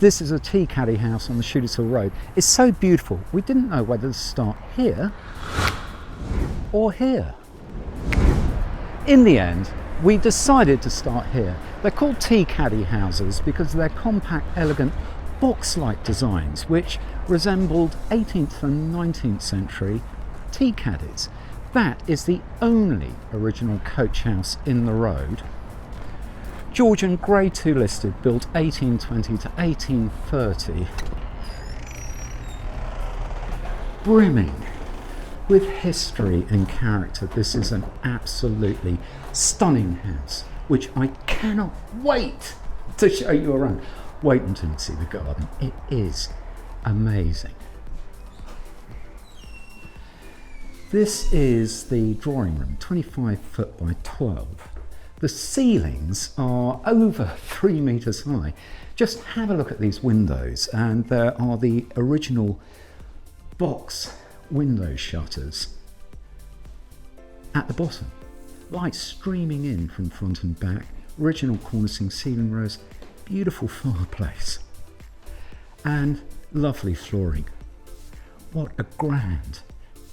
This is a Tea Caddy House on the Shooters Hill Road. It's so beautiful. We didn't know whether to start here or here. In the end, we decided to start here. They're called Tea Caddy houses because of their compact, elegant, box-like designs which resembled 18th and 19th century tea caddies. That is the only original coach house in the road. Georgian Grade 2 listed, built 1820 to 1830. Brimming with history and character. This is an absolutely stunning house, which I cannot wait to show you around. Wait until you see the garden. It is amazing. This is the drawing room, 25 foot by 12. The ceilings are over 3 meters high. Just have a look at these windows, and there are the original box window shutters at the bottom. Light streaming in from front and back, original cornicing ceiling rows, beautiful fireplace, and lovely flooring. What a grand,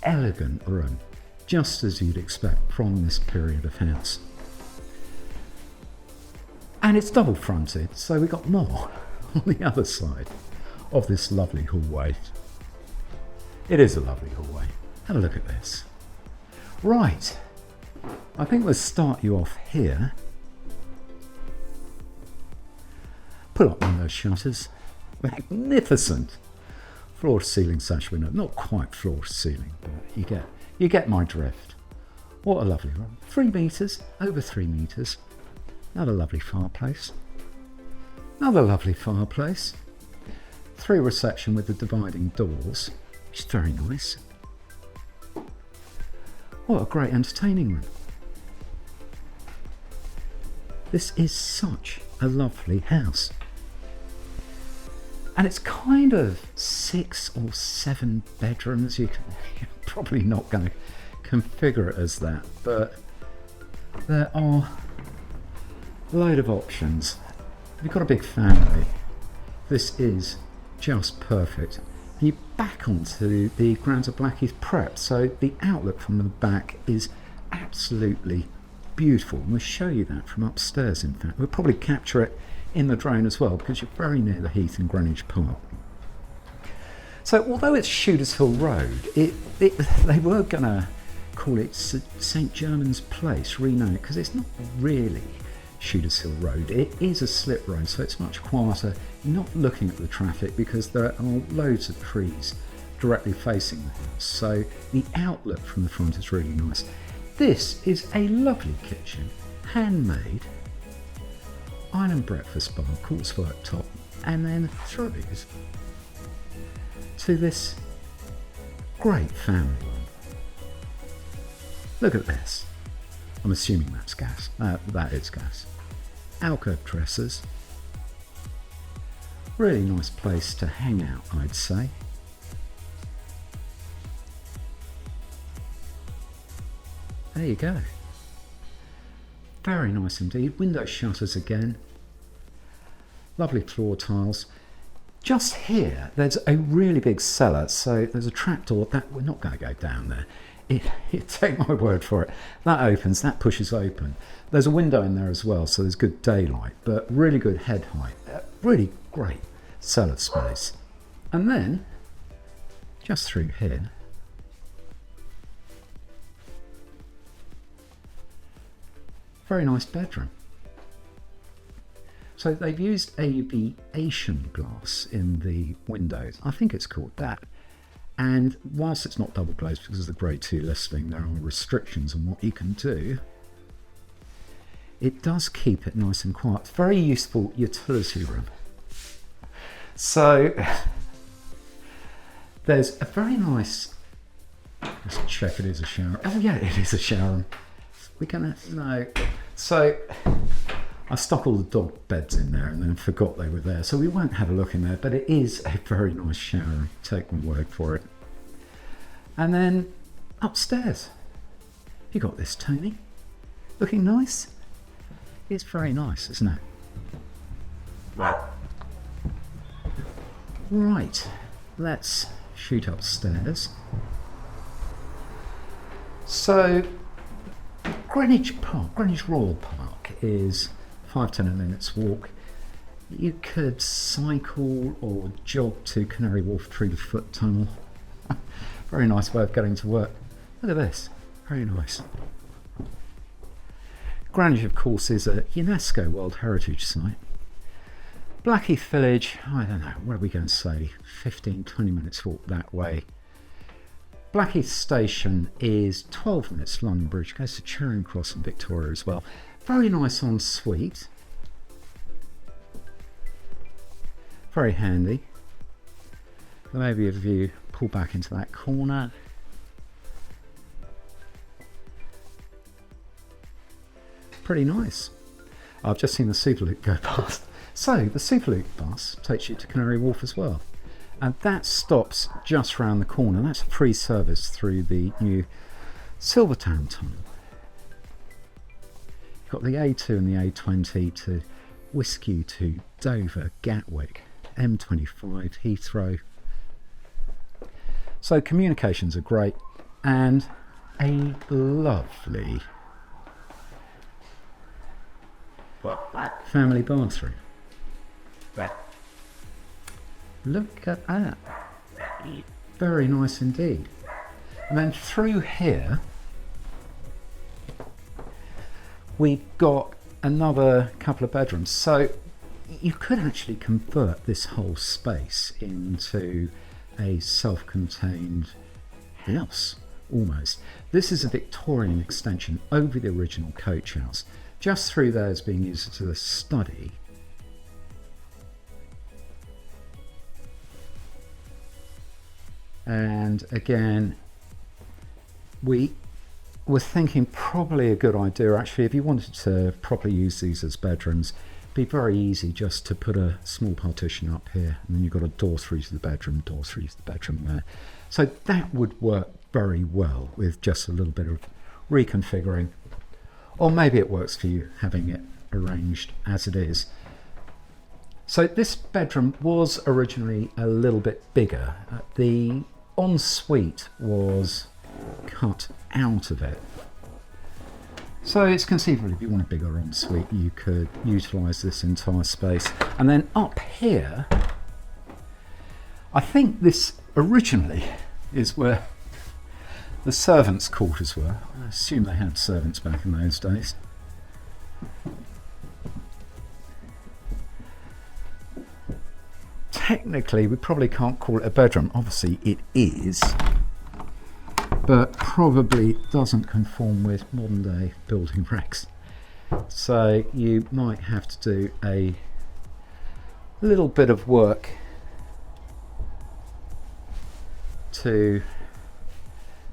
elegant room, just as you'd expect from this period of house. And it's double fronted, so we got more on the other side of this lovely hallway. It is a lovely hallway. Have a look at this. Right, I think let's start you off here. Pull up window shutters. Magnificent floor to ceiling sash window. Not quite floor to ceiling, but you get my drift. What a lovely room. 3 meters, over 3 meters. Another lovely fireplace. Another lovely fireplace. 3 reception with the dividing doors, which is very nice. What a great entertaining room. This is such a lovely house. And it's kind of 6 or 7 bedrooms. You're probably not going to configure it as that, but there are a load of options. If you've got a big family, this is just perfect. And you back onto the grounds of Blackheath Prep, so the outlook from the back is absolutely beautiful. And we'll show you that from upstairs. In fact, we'll probably capture it in the drone as well, because you're very near the heath in Greenwich Park. So although it's Shooters Hill Road, they were going to call it St Germans Place, rename it, because it's not really Shooters Hill Road. It is a slip road, so it's much quieter. You're not looking at the traffic because there are loads of trees directly facing the house, so the outlook from the front is really nice. This is a lovely kitchen, handmade, iron breakfast bar, quartz worktop, and then throws to this great family room. Look at this. I'm assuming that's gas. That is gas. Alcove dressers. Really nice place to hang out, I'd say. There you go. Very nice indeed. Window shutters again. Lovely floor tiles. Just here, there's a really big cellar, so there's a trapdoor that we're not going to go down there. Take my word for it. That opens, that pushes open. There's a window in there as well, so there's good daylight, but really good head height. Really great cellar space. And then, just through here, very nice bedroom. So they've used aviation glass in the windows. I think it's called that. And whilst it's not double glazed because of the Grade 2 listing, there are restrictions on what you can do. It does keep it nice and quiet. It's a very useful utility room. So there's a very nice, let's check it is a shower. Oh yeah, it is a shower room. We're gonna, no. So I stuck all the dog beds in there and then forgot they were there. So we won't have a look in there, but it is a very nice shower room. Take my word for it. And then upstairs, you got this, Tony. Looking nice? It's very nice, isn't it? Right. Right, let's shoot upstairs. So Greenwich Park, Greenwich Royal Park is 5-10 minutes walk. You could cycle or jog to Canary Wharf through the foot tunnel. Very nice way of getting to work. Look at this, very nice. Greenwich, of course, is a UNESCO World Heritage Site. Blackheath Village, I don't know, what are we going to say, 15-20 minutes walk that way. Blackheath Station is 12 minutes London Bridge, goes to Charing Cross and Victoria as well. Very nice ensuite. Very handy. Maybe if you pull back into that corner. Pretty nice. I've just seen the Superloop go past. So the Superloop bus takes you to Canary Wharf as well. And that stops just round the corner. That's a free service through the new Silvertown tunnel. You've got the A2 and the A20 to whisk you to Dover, Gatwick, M25, Heathrow. So communications are great, and a lovely family bathroom. Look at that. Very nice indeed. And then through here we've got another couple of bedrooms. So you could actually convert this whole space into a self-contained house almost. This is a Victorian extension over the original coach house. Just through there is being used as a study. And again, we were thinking probably a good idea actually, if you wanted to properly use these as bedrooms, it'd be very easy just to put a small partition up here, and then you've got a door through to the bedroom, door through to the bedroom there. So that would work very well with just a little bit of reconfiguring. Or maybe it works for you having it arranged as it is. So this bedroom was originally a little bit bigger. The ensuite was cut out of it. So it's conceivable if you want a bigger ensuite, you could utilise this entire space. And then up here, I think this originally is where the servants' quarters were. I assume they had servants back in those days. Technically, we probably can't call it a bedroom. Obviously, it is, but probably doesn't conform with modern day building regs. So you might have to do a little bit of work to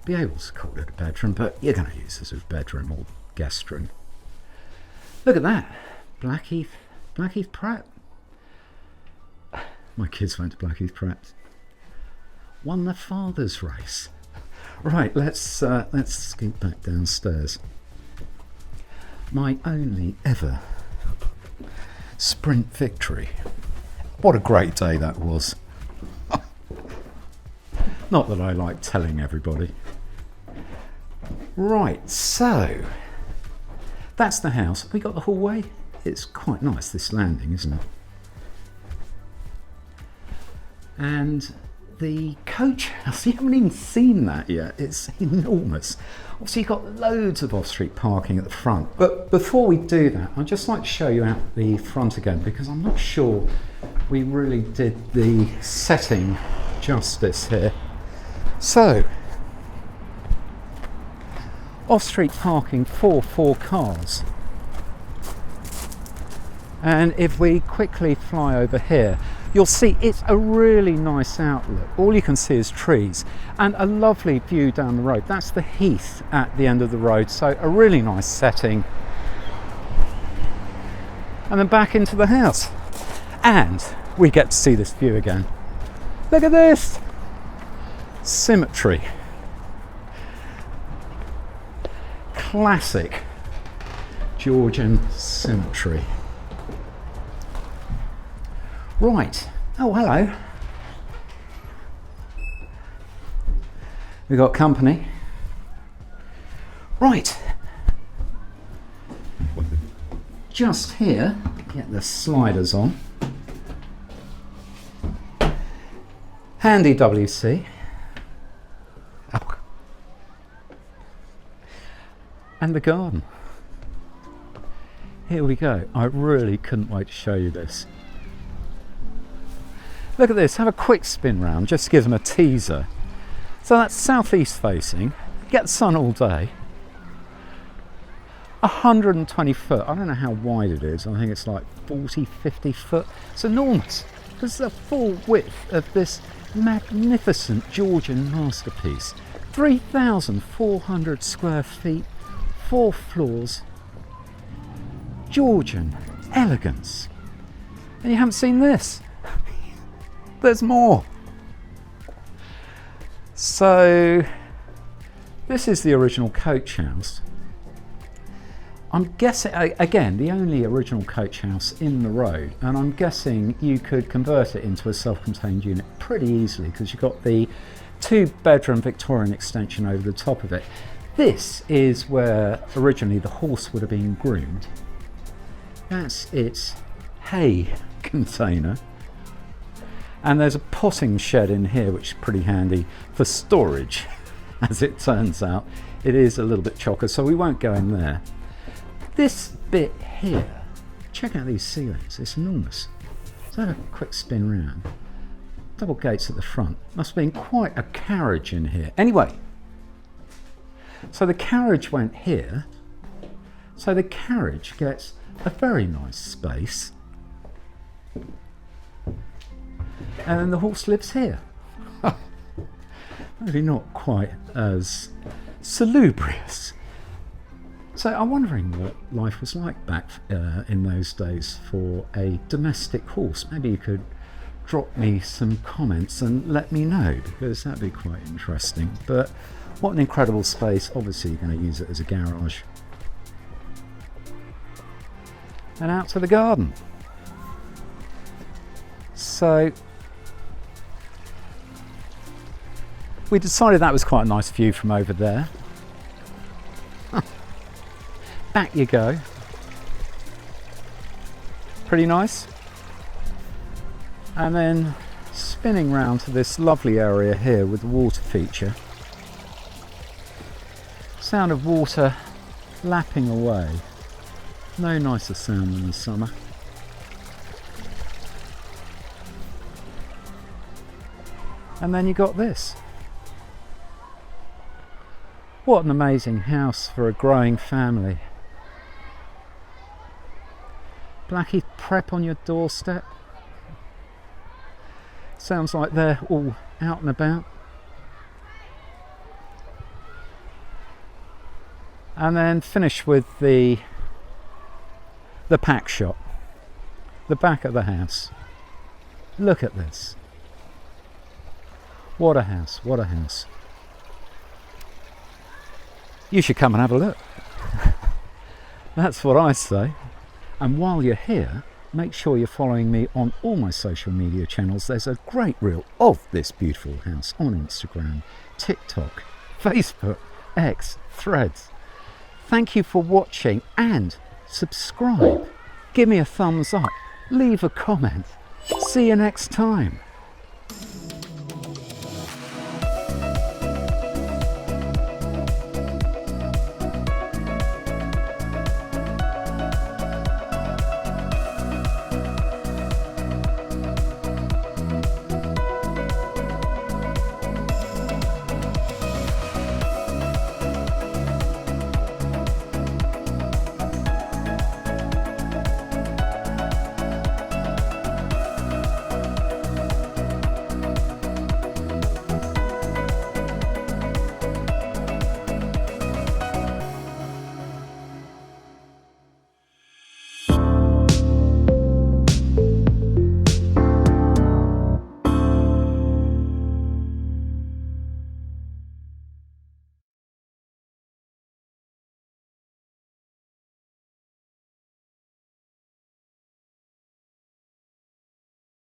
be able to call it a bedroom, but you're going to use this as a bedroom or guest room. Look at that, Blackheath Prep. My kids went to Blackheath Prep. Won the father's race. Right, let's scoot back downstairs. My only ever sprint victory. What a great day that was. Not that I like telling everybody. Right, so that's the house. We got the hallway. It's quite nice, this landing, isn't it? And the coach house, you haven't even seen that yet. It's enormous. Obviously, you've got loads of off-street parking at the front. But before we do that, I'd just like to show you out the front again, because I'm not sure we really did the setting justice here. So, off-street parking for 4 cars. And if we quickly fly over here, you'll see it's a really nice outlook. All you can see is trees and a lovely view down the road. That's the heath at the end of the road, so a really nice setting. And then back into the house. And we get to see this view again. Look at this! Symmetry. Classic Georgian symmetry. Right, oh hello, We got company. Right. Just here, get the sliders on. Handy WC. Oh. And the garden. Here we go. I really couldn't wait to show you this. Look at this, have a quick spin round, just to give them a teaser. So that's southeast facing, get the sun all day. 120 foot, I don't know how wide it is, I think it's like 40, 50 foot. It's enormous. This is the full width of this magnificent Georgian masterpiece. 3,400 square feet, 4 floors, Georgian elegance. And you haven't seen this. There's more. So this is the original coach house. I'm guessing, again, the only original coach house in the road, and I'm guessing you could convert it into a self-contained unit pretty easily because you've got the 2-bedroom Victorian extension over the top of it. This is where originally the horse would have been groomed. That's its hay container. And there's a potting shed in here, which is pretty handy for storage. As it turns out, it is a little bit chocker, so we won't go in there. This bit here, check out these ceilings, it's enormous. Let's have a quick spin round. Double gates at the front. Must have been quite a carriage in here. Anyway, so the carriage went here. So the carriage gets a very nice space. And then the horse lives here. Maybe not quite as salubrious. So I'm wondering what life was like back in those days for a domestic horse. Maybe you could drop me some comments and let me know, because that'd be quite interesting. But what an incredible space. Obviously you're going to use it as a garage. And out to the garden. So we decided that was quite a nice view from over there. Back you go. Pretty nice. And then spinning round to this lovely area here with the water feature. Sound of water lapping away. No nicer sound than the summer. And then you got this. What an amazing house for a growing family. Blackheath Prep on your doorstep. Sounds like they're all out and about. And then finish with the pack shop. The back of the house. Look at this. What a house, what a house. You should come and have a look. That's what I say. And while you're here, make sure you're following me on all my social media channels. There's a great reel of this beautiful house on Instagram, TikTok, Facebook, X, Threads. Thank you for watching and subscribe. Give me a thumbs up. Leave a comment. See you next time.